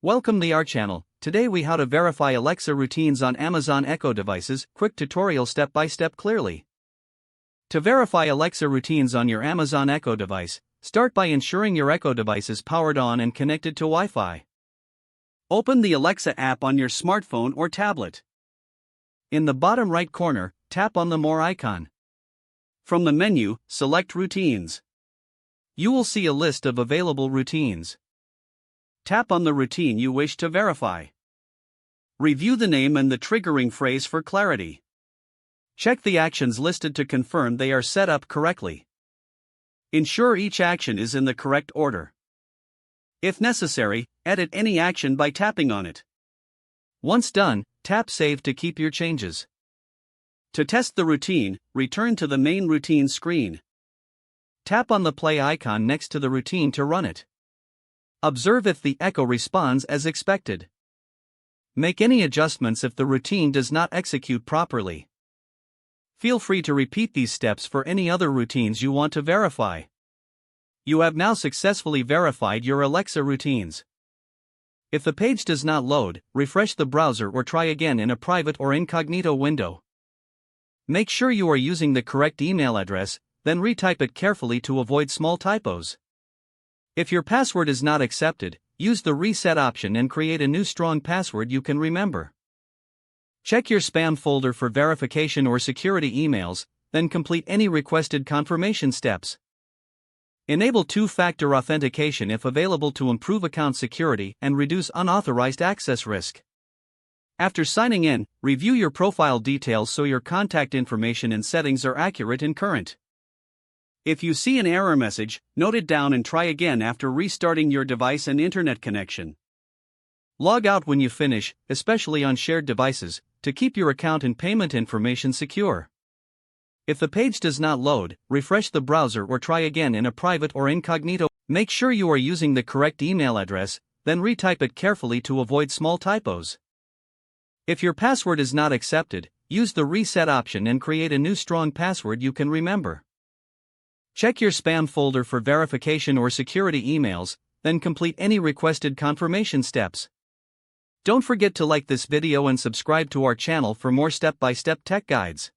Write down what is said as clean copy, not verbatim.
Welcome to our channel. Today we how to verify Alexa routines on Amazon Echo devices. Quick tutorial step by step clearly. To verify Alexa routines on your Amazon Echo device, start by ensuring your Echo device is powered on and connected to Wi-Fi. Open the Alexa app on your smartphone or tablet. In the bottom right corner, tap on the More icon. From the menu, select Routines. You will see a list of available routines. Tap on the routine you wish to verify. Review the name and the triggering phrase for clarity. Check the actions listed to confirm they are set up correctly. Ensure each action is in the correct order. If necessary, edit any action by tapping on it. Once done, tap Save to keep your changes. To test the routine, return to the main routine screen. Tap on the play icon next to the routine to run it. Observe if the Echo responds as expected. Make any adjustments if the routine does not execute properly. Feel free to repeat these steps for any other routines you want to verify. You have now successfully verified your Alexa routines. If the page does not load, refresh the browser or try again in a private or incognito window. Make sure you are using the correct email address, then retype it carefully to avoid small typos. If your password is not accepted, use the reset option and create a new strong password you can remember. Check your spam folder for verification or security emails, then complete any requested confirmation steps. Enable two-factor authentication if available to improve account security and reduce unauthorized access risk. After signing in, review your profile details so your contact information and settings are accurate and current. If you see an error message, note it down and try again after restarting your device and internet connection. Log out when you finish, especially on shared devices, to keep your account and payment information secure. If the page does not load, refresh the browser or try again in a private or incognito. Make sure you are using the correct email address, then retype it carefully to avoid small typos. If your password is not accepted, use the reset option and create a new strong password you can remember. Check your spam folder for verification or security emails, then complete any requested confirmation steps. Don't forget to like this video and subscribe to our channel for more step-by-step tech guides.